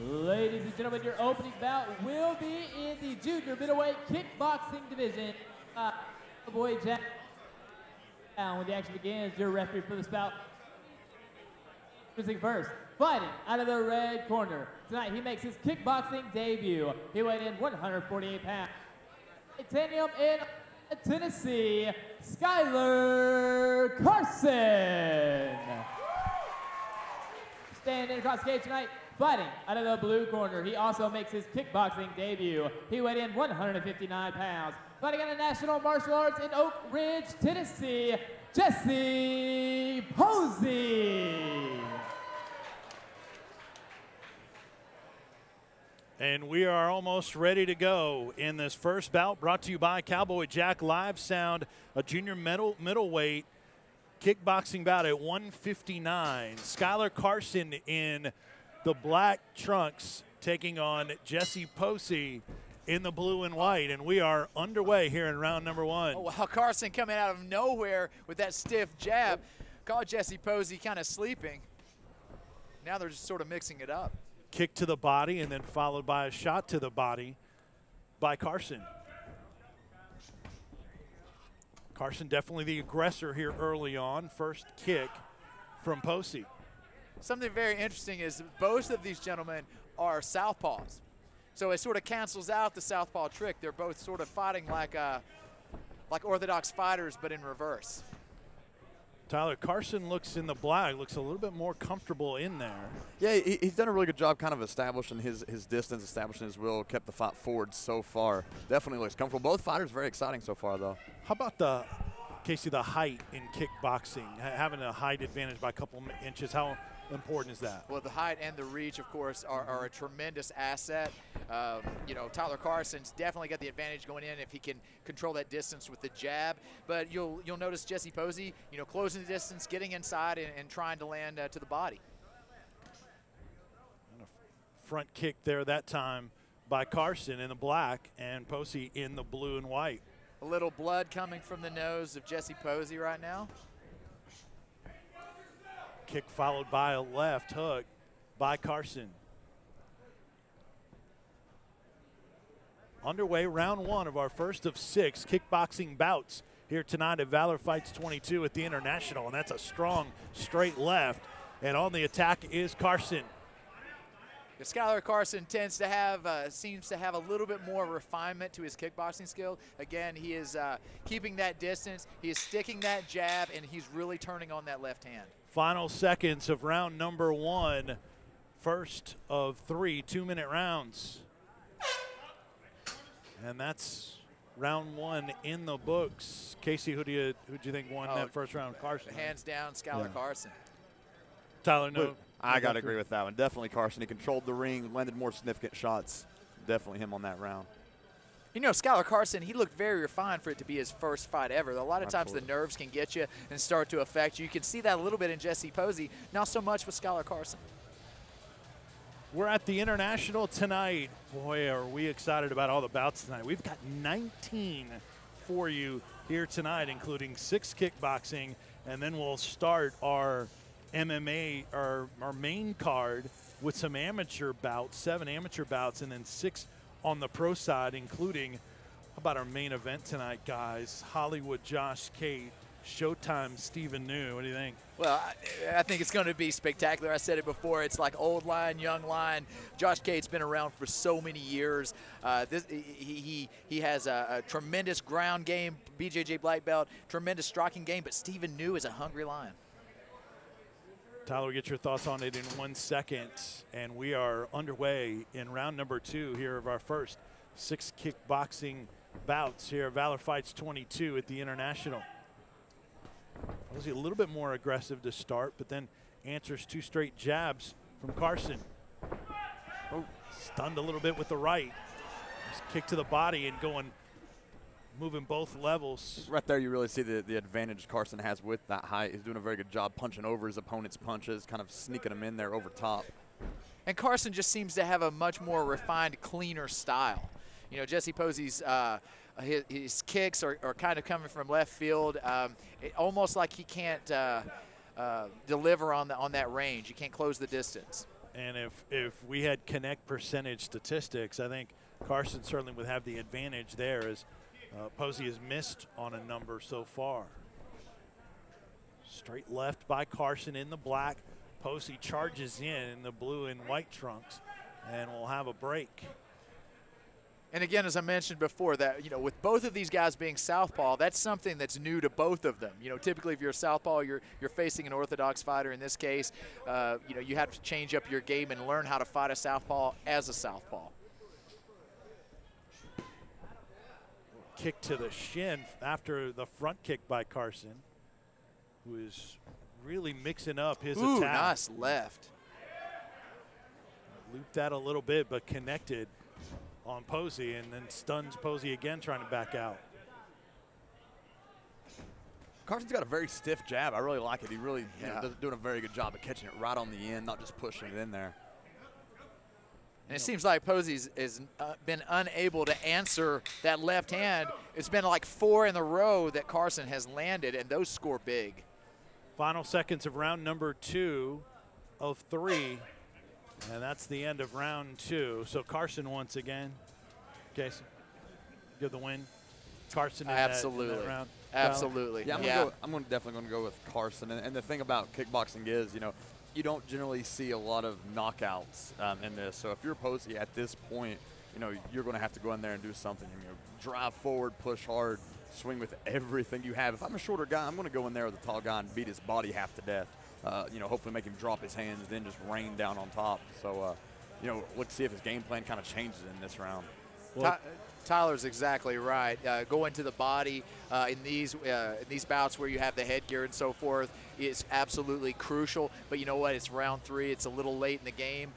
Ladies and gentlemen, your opening bout will be in the junior middleweight kickboxing division. The boy Jack. Now, when the action begins, your referee for this bout. First, fighting out of the red corner. Tonight, he makes his kickboxing debut. He weighed in 148 pounds. Titanium in Tennessee, Skyler Carson. Standing across the cage tonight, fighting out of the blue corner. He also makes his kickboxing debut. He weighed in 159 pounds. Fighting out of National Martial Arts in Oak Ridge, Tennessee, Jessee Posey. And we are almost ready to go in this first bout, brought to you by Cowboy Jack Live Sound, a junior middleweight kickboxing bout at 159. Skyler Carson in the black trunks taking on Jessee Posey in the blue and white, and we are underway here in round number one. Oh, wow, Carson coming out of nowhere with that stiff jab. Caught Jessee Posey kind of sleeping. Now they're just sort of mixing it up. Kick to the body and then followed by a shot to the body by Carson. Carson definitely the aggressor here early on. First kick from Posey. Something very interesting is both of these gentlemen are southpaws. So it sort of cancels out the southpaw trick. They're both sort of fighting like orthodox fighters, but in reverse. Tyler, Carson looks in the black, looks a little bit more comfortable in there. Yeah, he's done a really good job kind of establishing his distance, establishing his will, kept the fight forward so far. Definitely looks comfortable. Both fighters very exciting so far, though. How about Casey, the height in kickboxing, having a height advantage by a couple inches? How important is that? Well, the height and the reach, of course, are a tremendous asset. You know, Tyler Carson's definitely got the advantage going in if he can control that distance with the jab. But you'll notice Jessee Posey, you know, closing the distance, getting inside, and trying to land to the body. And a front kick there that time by Carson in the black and Posey in the blue and white. A little blood coming from the nose of Jessee Posey right now. Kick followed by a left hook by Carson. Underway, round one of our first of 6 kickboxing bouts here tonight at Valor Fights 22 at the International, and that's a strong straight left. And on the attack is Carson. Skyler Carson tends to have, seems to have a little bit more refinement to his kickboxing skill. Again, he is keeping that distance, he is sticking that jab, and he's really turning on that left hand. Final seconds of round number one. First of 3 2-minute rounds. And that's round one in the books. Casey, who do you think won that first round? Carson. Hands down, Skyler Carson. Tyler, no. I got to agree with that one. Definitely Carson. He controlled the ring, landed more significant shots. Definitely him on that round. You know, Skyler Carson, he looked very refined for it to be his first fight ever. A lot of times the nerves can get you and start to affect you. You can see that a little bit in Jessee Posey, not so much with Skyler Carson. We're at the International tonight. Boy, are we excited about all the bouts tonight. We've got 19 for you here tonight, including 6 kickboxing, and then we'll start our MMA, our main card, with some amateur bouts, 7 amateur bouts, and then 6 on the pro side, including, how about our main event tonight, guys? Hollywood Josh Cate, Showtime Stephen New. What do you think? Well, I think it's going to be spectacular. I said it before. It's like old line, young line. Josh Cate's been around for so many years. He has a tremendous ground game, BJJ black belt, tremendous striking game, but Stephen New is a hungry lion. Tyler, get your thoughts on it in 1 second. And we are underway in round number 2 here of our first 6 kickboxing bouts here at Valor Fights 22 at the International. Was he a little bit more aggressive to start, but then answers 2 straight jabs from Carson. Oh, stunned a little bit with the right. Just kick to the body and moving both levels. Right there you really see the advantage Carson has with that height. He's doing a very good job punching over his opponent's punches, kind of sneaking them in there over top. And Carson just seems to have a much more refined, cleaner style. You know, Jessee Posey's his kicks are kind of coming from left field, almost like he can't deliver on that range. He can't close the distance. And if we had connect percentage statistics, I think Carson certainly would have the advantage there, as Posey has missed on a number so far. Straight left by Carson in the black. Posey charges in the blue and white trunks, and we'll have a break. And again, as I mentioned before, that, you know, with both of these guys being southpaw, that's something that's new to both of them. You know, typically if you're a southpaw, you're facing an orthodox fighter. In this case, you know, you have to change up your game and learn how to fight a southpaw as a southpaw. Kick to the shin after the front kick by Carson, who is really mixing up his Ooh, attack. nice left. Looped that a little bit, but connected on Posey, and then stuns Posey again, trying to back out. Carson's got a very stiff jab. I really like it. He really doing a very good job of catching it right on the end, not just pushing it in there. And it seems like Posey's has been unable to answer that left hand. It's been like 4 in a row that Carson has landed, and those score big. Final seconds of round number 2 of 3. And that's the end of round 2. So Carson once again. Casey, give the win. Carson in Absolutely. that round. Absolutely. Yeah, I'm definitely going to go with Carson. And the thing about kickboxing is, you know, you don't generally see a lot of knockouts in this. So if you're Posey at this point, you know, you're going to have to go in there and do something. You know, drive forward, push hard, swing with everything you have. If I'm a shorter guy, I'm going to go in there with a tall guy and beat his body half to death. You know, hopefully make him drop his hands, then just rain down on top. So, you know, let's see if his game plan kind of changes in this round. Well, Tyler's exactly right. Going to the body in these bouts where you have the headgear and so forth is absolutely crucial. But you know what? It's round 3. It's a little late in the game.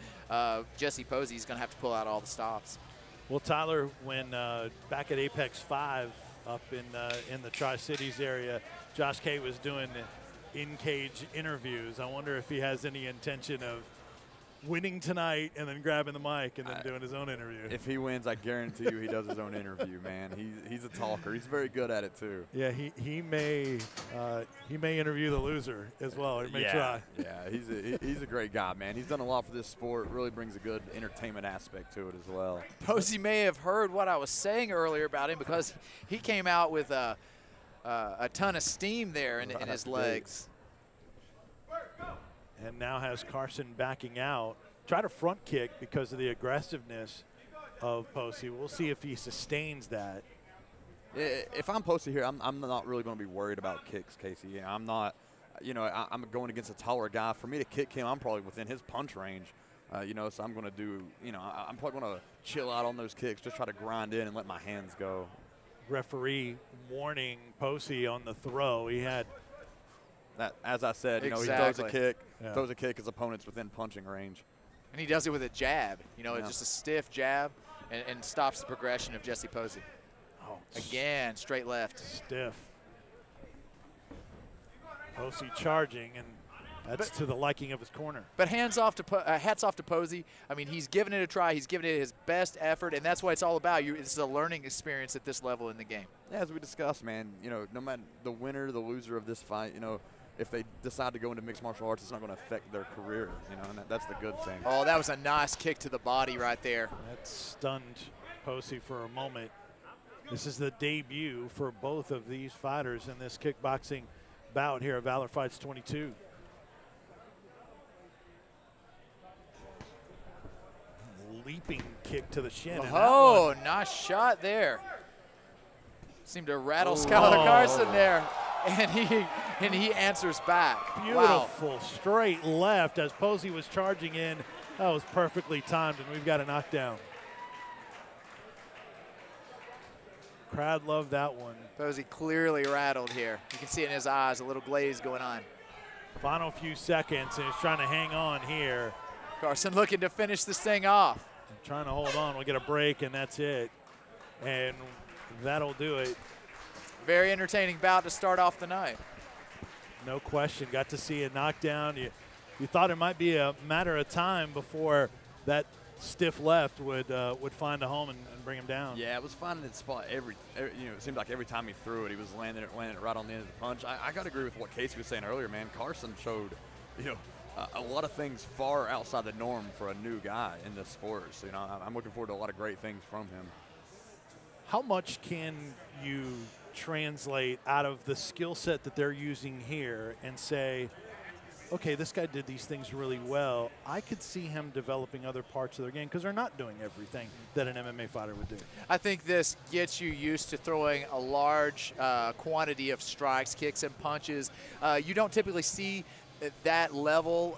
Jessee Posey is going to have to pull out all the stops. Well, Tyler, when back at Apex 5 up in the Tri-Cities area, Josh K was doing in-cage interviews. I wonder if he has any intention of winning tonight and then grabbing the mic and then doing his own interview. If he wins, I guarantee you he does his own interview, man. He's a talker. He's very good at it too. Yeah, he may interview the loser as well. He may try. Yeah, he's a great guy, man. He's done a lot for this sport. Really brings a good entertainment aspect to it as well. Posey may have heard what I was saying earlier about him, because he came out with a ton of steam there in his legs. And now has Carson backing out. Try to front kick because of the aggressiveness of Posey. We'll see if he sustains that. If I'm Posey here, I'm not really going to be worried about kicks, Casey. You know, I'm not, you know, I'm going against a taller guy. For me to kick him, I'm probably within his punch range. You know, so I'm going to do, you know, I'm probably going to chill out on those kicks, just try to grind in and let my hands go. Referee warning Posey on the throw. He had that, as I said, you know, he throws a kick, his opponent's within punching range. And he does it with a jab, you know, just a stiff jab, and stops the progression of Jessee Posey. Oh, again, straight left. Stiff. Posey charging, and that's to the liking of his corner. But hats off to Posey. I mean, he's given it a try. He's given it his best effort, and that's what it's all about. This is a learning experience at this level in the game. Yeah, as we discussed, man, you know, no matter the winner, the loser of this fight, you know, if they decide to go into mixed martial arts, it's not going to affect their career, you know, and that's the good thing. Oh, that was a nice kick to the body right there. That stunned Posey for a moment. This is the debut for both of these fighters in this kickboxing bout here at Valor Fights 22. Leaping kick to the shin. Oh, nice shot there. Seemed to rattle Skyler Carson there, and he answers back. Beautiful straight left as Posey was charging in. That was perfectly timed, and we've got a knockdown. Crowd loved that one. Posey clearly rattled here. You can see it in his eyes, a little glaze going on. Final few seconds, and he's trying to hang on here. Carson looking to finish this thing off. Trying to hold on. We'll get a break, and that's it. And that'll do it. Very entertaining bout to start off the night. No question. Got to see a knockdown. You thought it might be a matter of time before that stiff left would find a home and bring him down. Yeah, it was finding its spot every you know, it seemed like every time he threw it, he was landing it right on the end of the punch. I got to agree with what Casey was saying earlier, man. Carson showed, you know, a lot of things far outside the norm for a new guy in this sport. So, you know, I'm looking forward to a lot of great things from him. How much can you translate out of the skill set that they're using here and say, okay, this guy did these things really well. I could see him developing other parts of their game because they're not doing everything that an MMA fighter would do. I think this gets you used to throwing a large quantity of strikes, kicks, and punches. You don't typically see that level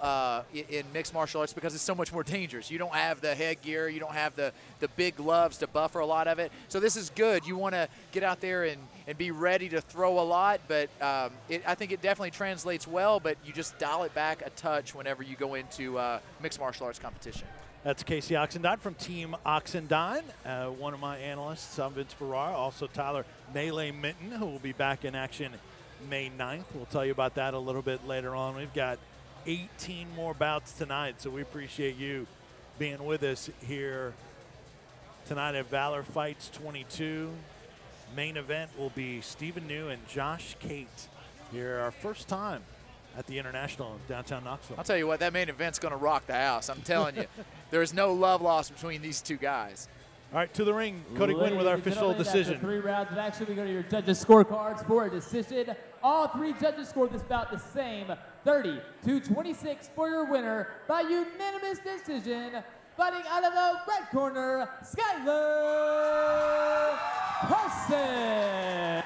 in mixed martial arts because it's so much more dangerous. You don't have the headgear, you don't have the big gloves to buffer a lot of it. So this is good. You want to get out there and be ready to throw a lot, but I think it definitely translates well, but you just dial it back a touch whenever you go into mixed martial arts competition. That's Casey Oxendine from Team Oxendine, one of my analysts. I'm Vince Ferrara, also Tyler Melee Minton, who will be back in action May 9th. We'll tell you about that a little bit later on. We've got 18 more bouts tonight, so we appreciate you being with us here tonight at Valor Fights 22. Main event will be Stephen New and Josh Cate here, our first time at the International in downtown Knoxville. I'll tell you what, that main event's going to rock the house. I'm telling you, there's no love lost between these two guys. All right, to the ring, Cody Gwynn with our official decision. After 3 rounds of action, we go to your judges' scorecards for a decision. All 3 judges scored this bout the same, 30-26 for your winner by unanimous decision. Fighting out of the red corner, Skyler Carson.